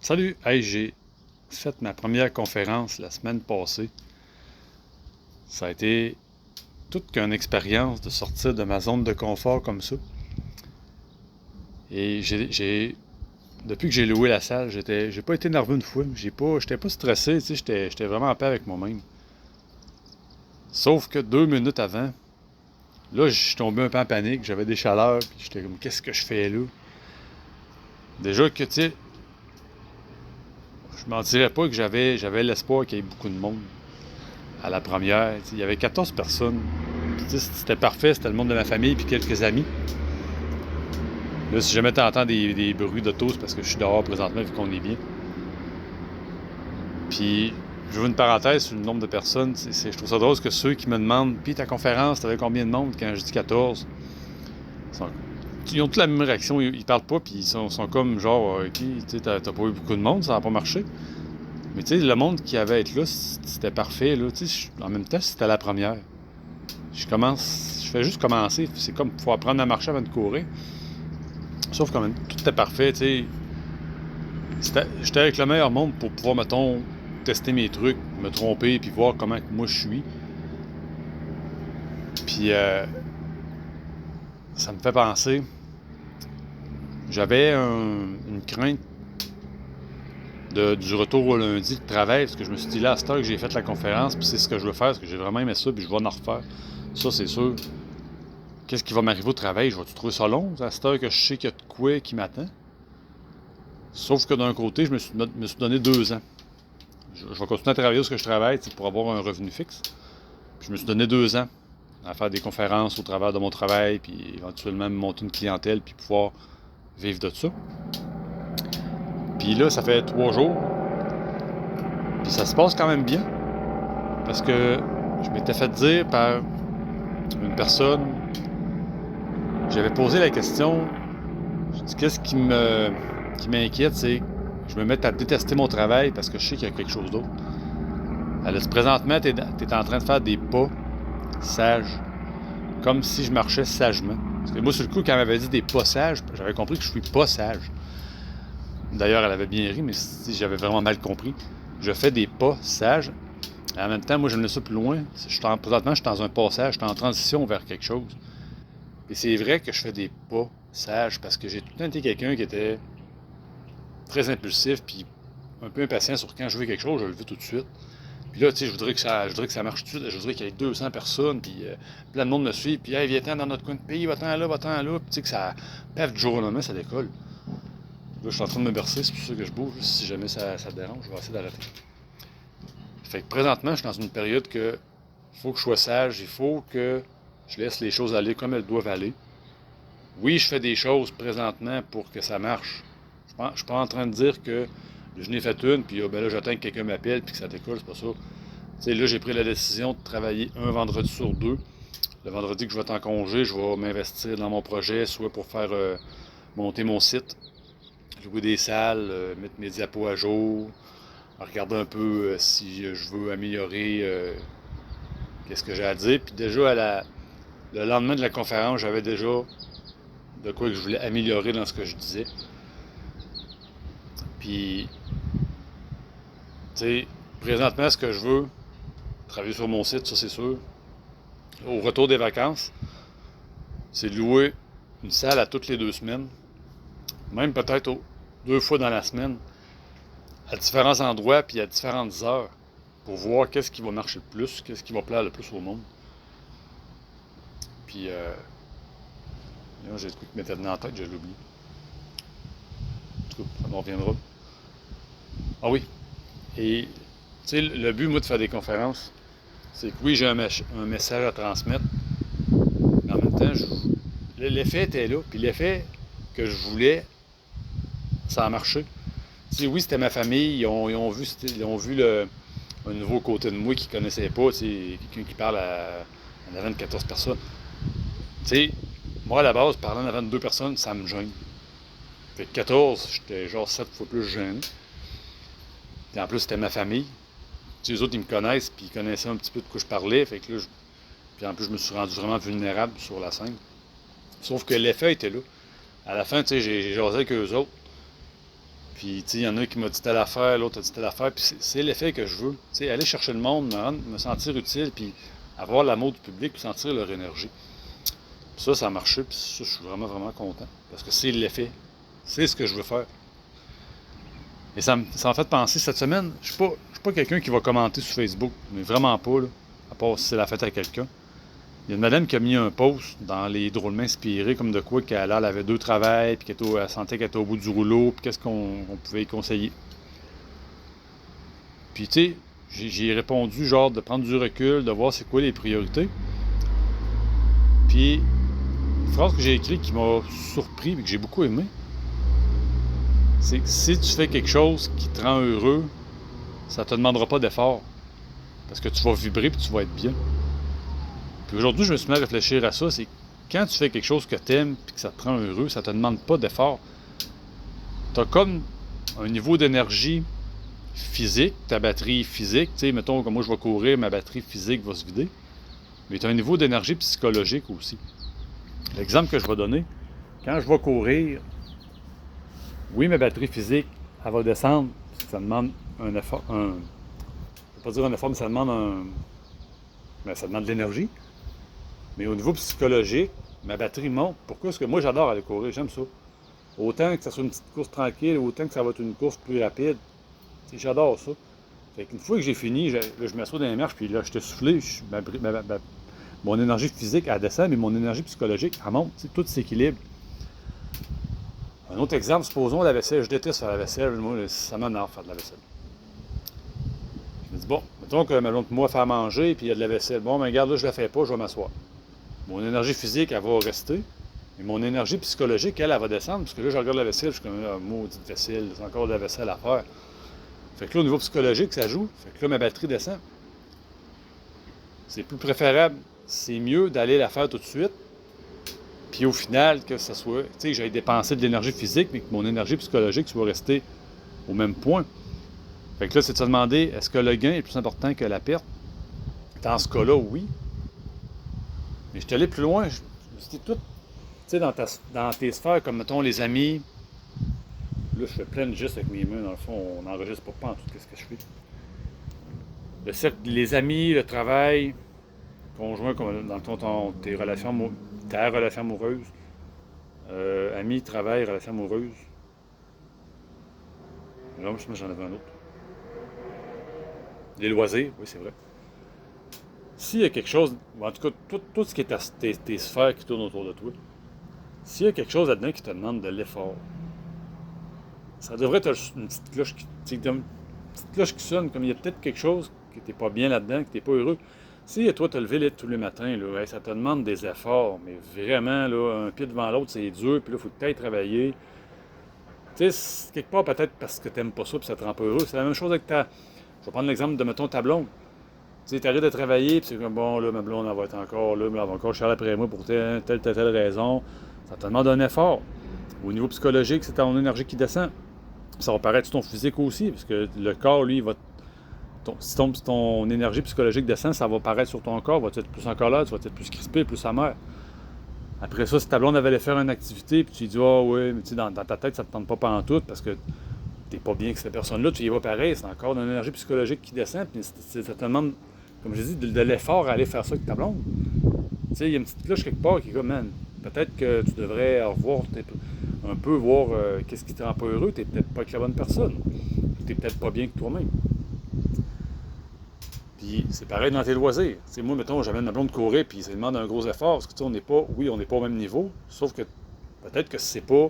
Salut! Hey, j'ai fait ma première conférence la semaine passée. Ça a été toute qu'une expérience de sortir de ma zone de confort comme ça. Et depuis que j'ai loué la salle, j'ai pas été nerveux une fois. J'étais pas stressé, tu sais, j'étais vraiment en paix avec moi-même. Sauf que 2 minutes avant, là, je suis tombé un peu en panique, j'avais des chaleurs, puis j'étais comme, qu'est-ce que je fais là? Déjà que, tu sais, je mentirais pas que j'avais l'espoir qu'il y ait beaucoup de monde à la première. Tu sais, il y avait 14 personnes. Tu sais, c'était parfait, c'était le monde de ma famille puis quelques amis. Là, si jamais t'entends des bruits d'auto, c'est parce que je suis dehors présentement vu qu'on est bien. Puis, je veux une parenthèse sur le nombre de personnes. Je trouve ça drôle que ceux qui me demandent puis ta conférence, t'avais combien de monde quand je dis 14 sont- ils ont toute la même réaction. Ils parlent pas puis ils sont comme genre, ok, tu sais, t'as pas eu beaucoup de monde, ça n'a pas marché. Mais tu sais, le monde qui avait à être là, c'était parfait. Là, tu sais, en même temps, c'était la première. Je fais juste commencer. C'est comme, faut apprendre à marcher avant de courir. Sauf quand même, tout était parfait, tu sais. J'étais avec le meilleur monde pour pouvoir, mettons, tester mes trucs, me tromper, puis voir comment moi je suis. Puis ça me fait penser, j'avais une crainte du retour au lundi de travail, parce que je me suis dit là, à cette heure que j'ai fait la conférence, puis c'est ce que je veux faire, parce que j'ai vraiment aimé ça, puis je vais en refaire. Ça, c'est sûr. Qu'est-ce qui va m'arriver au travail? Je vais-tu trouver ça long, à cette heure que je sais qu'il y a de quoi qui m'attend? Sauf que d'un côté, me suis donné 2 ans. Je vais continuer à travailler où ce que je travaille pour avoir un revenu fixe. Puis je me suis donné 2 ans à faire des conférences au travers de mon travail, puis éventuellement me monter une clientèle, puis pouvoir vivre de ça. Puis là, ça fait 3 jours, puis ça se passe quand même bien, parce que je m'étais fait dire par une personne, j'avais posé la question, je dis qu'est-ce qui m'inquiète, c'est que je me mette à détester mon travail parce que je sais qu'il y a quelque chose d'autre. Elle a dit présentement, t'es en train de faire des pas sages, comme si je marchais sagement. Parce que moi, sur le coup, quand elle m'avait dit des pas sages, j'avais compris que je suis pas sage. D'ailleurs, elle avait bien ri, mais si j'avais vraiment mal compris. Je fais des pas sages. Et en même temps, moi, j'aime ça plus loin. Présentement, je suis dans un passage, je suis en transition vers quelque chose. Et c'est vrai que je fais des pas sages parce que j'ai tout le temps été quelqu'un qui était très impulsif puis un peu impatient sur quand je veux quelque chose, je le veux tout de suite. Puis là, tu sais, je voudrais que ça marche tout de suite. Je voudrais qu'il y ait 200 personnes, puis plein de monde me suit, puis hey, viens-t'en dans notre coin de pays, va-t'en là, va-t'en là. Puis tu sais que ça, paf, du jour au lendemain, ça décolle. Là, je suis en train de me bercer, c'est pour ça que je bouge. Si jamais ça te dérange, je vais essayer d'arrêter. Fait que présentement, je suis dans une période que il faut que je sois sage, il faut que je laisse les choses aller comme elles doivent aller. Oui, je fais des choses présentement pour que ça marche. Je suis pas en train de dire que je n'ai fait une, puis ben là, j'attends que quelqu'un m'appelle, puis que ça décolle, c'est pas ça. Tu sais, là, j'ai pris la décision de travailler un vendredi sur deux. Le vendredi que je vais être en congé, je vais m'investir dans mon projet, soit pour faire monter mon site, louer des salles, mettre mes diapos à jour, regarder un peu si je veux améliorer qu'est-ce que j'ai à dire. Puis déjà, le lendemain de la conférence, j'avais déjà de quoi que je voulais améliorer dans ce que je disais. Puis, tu sais, présentement, ce que je veux, travailler sur mon site, ça c'est sûr. Au retour des vacances, c'est de louer une salle à toutes les 2 semaines, même peut-être 2 fois dans la semaine, à différents endroits puis à différentes heures, pour voir qu'est-ce qui va marcher le plus, qu'est-ce qui va plaire le plus au monde. Puis, là, j'ai le truc qui m'était venu en tête, je l'ai oublié. En tout cas, ça m'en reviendra. Ah oui, et tu sais, le but, moi, de faire des conférences, c'est que oui, j'ai un message à transmettre, mais en même temps, l'effet était là, puis l'effet que je voulais, ça a marché. Tu sais, oui, c'était ma famille, ils ont vu un nouveau côté de moi qu'ils ne connaissaient pas, tu sais, quelqu'un qui parle en avant de 14 personnes. Tu sais, moi, à la base, parler en avant de 2 personnes, ça me gêne. Fait que 14, j'étais genre 7 fois plus gêné. Puis en plus, c'était ma famille. Tu sais, les autres, ils me connaissent, puis ils connaissaient un petit peu de quoi je parlais. Fait que là, puis en plus, je me suis rendu vraiment vulnérable sur la scène. Sauf que l'effet était là. À la fin, tu sais, j'ai jasé avec eux autres. Puis, tu sais, il y en a qui m'ont dit telle affaire, l'autre a dit telle affaire, puis c'est l'effet que je veux. Tu sais, aller chercher le monde, me sentir utile, puis avoir l'amour du public, puis sentir leur énergie. Puis ça a marché, puis ça, je suis vraiment, vraiment content. Parce que c'est l'effet. C'est ce que je veux faire. Et ça m'a fait penser, cette semaine, je suis pas quelqu'un qui va commenter sur Facebook, mais vraiment pas, là, à part si c'est la fête à quelqu'un. Il y a une madame qui a mis un post dans les drôlement inspirés, comme de quoi qu'elle avait 2 travails, puis elle sentait qu'elle était au bout du rouleau, puis qu'est-ce qu'on pouvait y conseiller. Puis tu sais, j'ai répondu genre de prendre du recul, de voir c'est quoi les priorités. Puis, une phrase que j'ai écrite qui m'a surpris et que j'ai beaucoup aimé, c'est que si tu fais quelque chose qui te rend heureux, ça te demandera pas d'effort. Parce que tu vas vibrer et tu vas être bien. Puis aujourd'hui, je me suis mis à réfléchir à ça, c'est quand tu fais quelque chose que tu aimes et que ça te rend heureux, ça te demande pas d'effort. Tu as comme un niveau d'énergie physique, ta batterie physique, tu sais, mettons que moi je vais courir, ma batterie physique va se vider, mais tu as un niveau d'énergie psychologique aussi. L'exemple que je vais donner, quand je vais courir, oui, ma batterie physique, elle va descendre, parce que ça demande un effort, je ne vais pas dire un effort, mais ça demande ça demande de l'énergie. Mais au niveau psychologique, ma batterie monte. Pourquoi? Parce que moi, j'adore aller courir, j'aime ça. Autant que ça soit une petite course tranquille, autant que ça va être une course plus rapide. T'sais, j'adore ça. Fait qu'une fois que j'ai fini, je m'assois dans les marches, puis là, je te soufflé, mon énergie physique, elle descend, mais mon énergie psychologique, elle monte. Tout s'équilibre. Un autre exemple, supposons la vaisselle. Je déteste faire la vaisselle. Moi, ça m'énerve faire de la vaisselle. Je me dis, bon, mettons que ma blonde moi faire manger, puis il y a de la vaisselle. Bon, ben regarde, là, je la fais pas, je vais m'asseoir. Mon énergie physique, elle va rester. Mais mon énergie psychologique, elle va descendre. Parce que là, je regarde la vaisselle, je suis comme, maudite vaisselle, c'est encore de la vaisselle à faire. Fait que là, au niveau psychologique, ça joue. Fait que là, ma batterie descend. C'est plus préférable. C'est mieux d'aller la faire tout de suite. Puis au final, que ça soit, tu sais, j'aille dépenser de l'énergie physique, mais que mon énergie psychologique soit restée au même point. Fait que là, c'est de se demander, est-ce que le gain est plus important que la perte? Dans ce cas-là, oui. Mais je suis allé plus loin. C'était tout, tu sais, dans tes sphères, comme mettons les amis. Là, je fais plein de gestes avec mes mains, dans le fond, on n'enregistre pas en tout ce que je fais. Le cercle, les amis, le travail, conjoint, comme dans le fond, ta relation amoureuse. Amis, travail, relation amoureuse. Là, j'en avais un autre. Les loisirs, oui, c'est vrai. S'il y a quelque chose, en tout cas, tout ce qui est tes sphères qui tournent autour de toi, s'il y a quelque chose là-dedans qui te demande de l'effort, ça devrait être une petite cloche qui sonne, comme il y a peut-être quelque chose qui t'es pas bien là-dedans, que t'es pas heureux. Si toi, te lever tous les matins, là, ça te demande des efforts, mais vraiment, là, un pied devant l'autre, c'est dur, puis là, il faut que tu ailles travailler. Tu sais, quelque part, peut-être parce que tu n'aimes pas ça, puis ça te rend pas heureux. C'est la même chose avec Je vais prendre l'exemple de, mettons, ta blonde. Tu sais, t'arrêtes de travailler, puis c'est comme, bon, là, ma blonde, elle va être encore là, elle va encore chialer après moi pour telle raison. Ça te demande un effort. Au niveau psychologique, c'est ton énergie qui descend. Ça va paraître sur ton physique aussi, parce que le corps, lui, si ton énergie psychologique descend, ça va paraître sur ton corps, va être plus en colère, tu vas être plus crispé, plus amer. Après ça, si ta blonde avait allé faire une activité, puis tu lui dis, ah oui, mais tu sais, dans ta tête, ça ne te tente pas pantoute, parce que t'es pas bien avec cette personne-là, tu y vas pareil, c'est encore une énergie psychologique qui descend, puis ça te demande, comme je dis, de l'effort à aller faire ça avec ta blonde. Tu sais, il y a une petite cloche quelque part qui est comme, man, peut-être que tu devrais revoir un peu, voir qu'est-ce qui te rend pas heureux, t'es peut-être pas avec la bonne personne, t'es peut-être pas bien que toi-même. Puis c'est pareil dans tes loisirs. T'sais, moi, mettons, j'amène ma blonde courir, puis ça demande un gros effort, parce que on n'est pas au même niveau, sauf que peut-être que c'est pas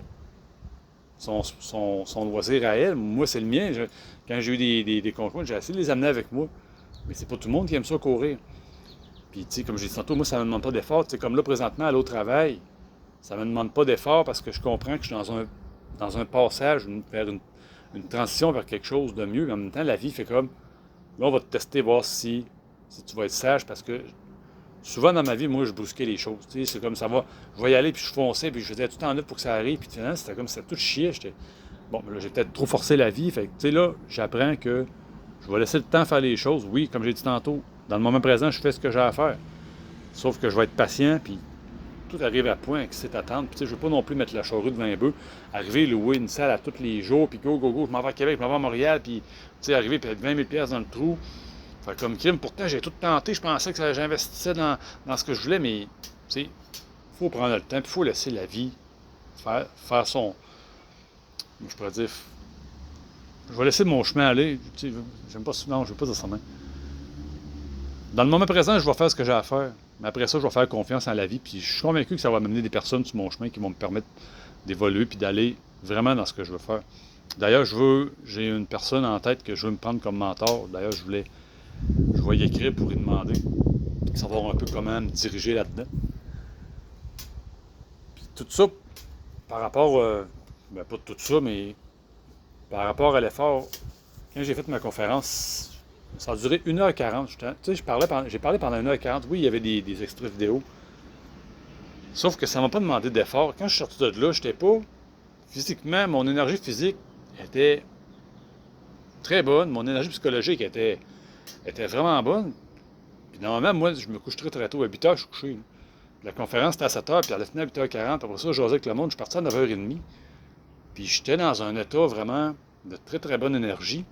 son loisir à elle. Moi, c'est le mien. Quand j'ai eu des conjoints, j'ai essayé de les amener avec moi. Mais c'est pas tout le monde qui aime ça courir. Puis, tu sais, comme j'ai dit tantôt, moi, ça me demande pas d'effort. Tu sais, comme là, présentement, à l'autre travail, ça me demande pas d'effort parce que je comprends que je suis dans un passage vers une transition vers quelque chose de mieux. Mais en même temps, la vie fait comme, là, on va te tester, voir si tu vas être sage, parce que souvent dans ma vie, moi, je brusquais les choses. Tu sais, c'est comme ça va, je vais y aller, puis je fonçais, puis je faisais tout le temps là pour que ça arrive, puis finalement, c'était comme ça, tout chiait. Bon, là, j'ai peut-être trop forcé la vie. Fait que, tu sais, là, j'apprends que je vais laisser le temps faire les choses. Oui, comme j'ai dit tantôt, dans le moment présent, je fais ce que j'ai à faire. Sauf que je vais être patient, puis tout arrive à point, que c'est attendre. Puis, tu sais, je veux pas non plus mettre la charrue devant un bœuf, arriver, louer une salle à tous les jours, puis go, je m'en vais à Québec, je m'en vais à Montréal, puis, tu sais, arriver, puis être 20 000 piastres dans le trou. Fait comme crime, pourtant, j'ai tout tenté, je pensais que j'investissais dans ce que je voulais, mais, tu sais, il faut prendre le temps, puis il faut laisser la vie faire son... Je pourrais dire... Je vais laisser mon chemin aller. Tu sais, j'aime pas souvent, je veux pas dire ça même. Dans le moment présent, je vais faire ce que j'ai à faire. Mais après ça, je vais faire confiance en la vie. Puis je suis convaincu que ça va m'amener des personnes sur mon chemin qui vont me permettre d'évoluer puis d'aller vraiment dans ce que je veux faire. D'ailleurs, j'ai une personne en tête que je veux me prendre comme mentor. D'ailleurs, je vais y écrire pour lui demander, savoir un peu comment me diriger là-dedans. Puis tout ça, par rapport, ben pas tout ça, mais par rapport à l'effort, quand j'ai fait ma conférence, ça a duré 1h40. Tu sais, j'ai parlé pendant 1h40. Oui, il y avait des extraits vidéo. Sauf que ça m'a pas demandé d'effort. Quand je suis sorti de là, j'étais pas... Physiquement, mon énergie physique était très bonne. Mon énergie psychologique était vraiment bonne. Puis normalement, moi, je me couche très très tôt. À 8h, je suis couché. Là. La conférence était à 7h, puis elle a fini à 8h40. Après ça, je jasais avec le monde. Je suis parti à 9h30. Puis j'étais dans un état vraiment de très très bonne énergie.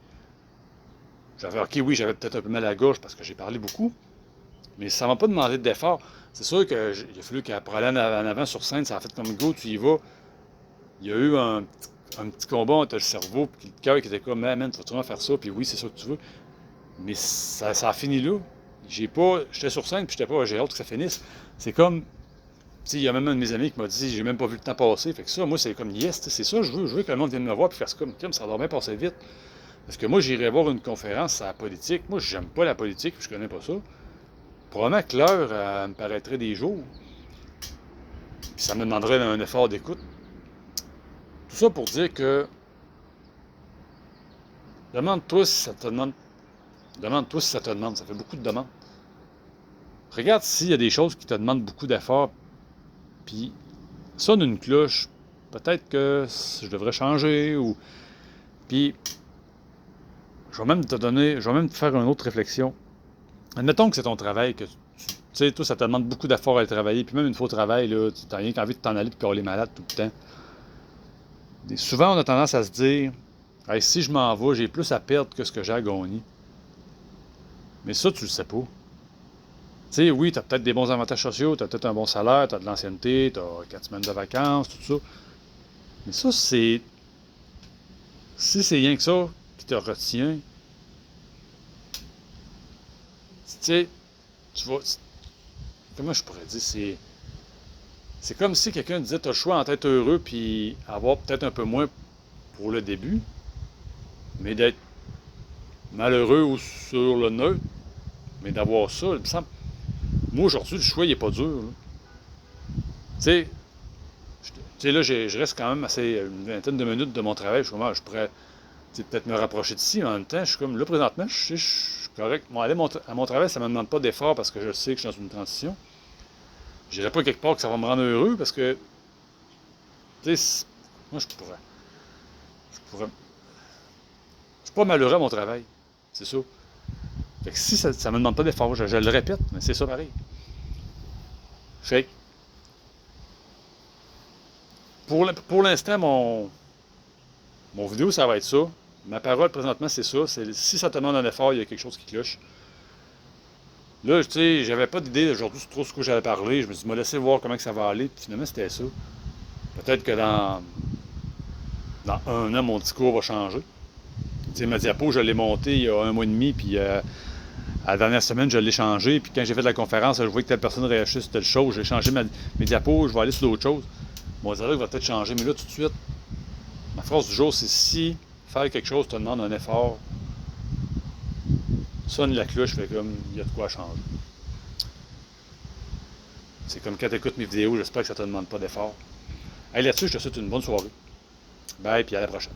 J'avais peut-être un peu mal à la gorge parce que j'ai parlé beaucoup, mais ça m'a pas demandé d'effort. C'est sûr qu'il a fallu pour aller en avant sur scène, ça a fait comme go, tu y vas. Il y a eu un petit combat entre le cerveau et le cœur qui était comme, man, tu vas vraiment faire ça, puis oui, c'est ça que tu veux. Mais ça a fini là. J'étais sur scène, puis j'ai hâte que ça finisse. C'est comme, il y a même un de mes amis qui m'a dit, j'ai même pas vu le temps passer. Fait que ça, moi, c'est comme, yes, c'est ça, je veux que le monde vienne me voir, puis faire ça comme, ça doit bien passer vite. Parce que moi, j'irais voir une conférence sur la politique. Moi, j'aime pas la politique, puis je connais pas ça. Probablement que l'heure, elle me paraîtrait des jours. Puis ça me demanderait un effort d'écoute. Tout ça pour dire que demande-toi si ça te demande. Demande-toi si ça te demande. Ça fait beaucoup de demandes. Regarde s'il y a des choses qui te demandent beaucoup d'efforts, puis sonne une cloche. Peut-être que je devrais changer, ou... Puis, je vais même te faire une autre réflexion. Admettons que c'est ton travail, que tu sais, toi, ça te demande beaucoup d'efforts à aller travailler, puis même une fois au travail, là, tu n'as rien qu'envie de t'en aller et de malade tout le temps. Et souvent, on a tendance à se dire, hey, si je m'en vais, j'ai plus à perdre que ce que j'ai à gagner. Mais ça, tu le sais pas. Tu sais, oui, tu as peut-être des bons avantages sociaux, tu as peut-être un bon salaire, tu as de l'ancienneté, tu as 4 semaines de vacances, tout ça. Mais ça, si c'est rien que ça qui te retient, tu sais, tu vas... Comment je pourrais dire? C'est comme si quelqu'un disait, tu as le choix entre être heureux puis avoir peut-être un peu moins pour le début, mais d'être malheureux ou sur le neutre, mais d'avoir ça, il me semble. Moi, aujourd'hui, le choix, il n'est pas dur. Tu sais, là, je reste quand même assez une vingtaine de minutes de mon travail. Je pourrais peut-être me rapprocher d'ici, mais en même temps, je suis comme, là, présentement, je suis correct. Bon, aller à mon travail, ça ne me demande pas d'effort parce que je sais que je suis dans une transition. Je n'irai pas quelque part que ça va me rendre heureux parce que, tu sais, moi, je pourrais, je suis pas malheureux à mon travail. C'est ça. Fait que si ça ne me demande pas d'effort, je le répète, mais c'est ça pareil. Fait que, pour l'instant, mon vidéo, ça va être ça. Ma parole, présentement, c'est ça. Si ça te demande un effort, il y a quelque chose qui cloche. Là, tu sais, j'avais pas d'idée aujourd'hui sur trop ce que j'allais parler. Je me suis dit, laissé voir comment que ça va aller. Puis finalement, c'était ça. Peut-être que dans un an, mon discours va changer. Tu sais, ma diapo, je l'ai montée il y a 1 mois et demi, puis à la dernière semaine, je l'ai changé. Puis quand j'ai fait la conférence, je voyais que telle personne réagissait sur telle chose. J'ai changé mes diapos, je vais aller sur d'autres choses. Mon dialogue va peut-être changer, mais là, tout de suite, ma phrase du jour, c'est si faire quelque chose te demande un effort, sonne la cloche, fait comme il y a de quoi changer. C'est comme quand tu écoutes mes vidéos, j'espère que ça te demande pas d'effort. Allez, là-dessus, je te souhaite une bonne soirée. Bye, puis à la prochaine.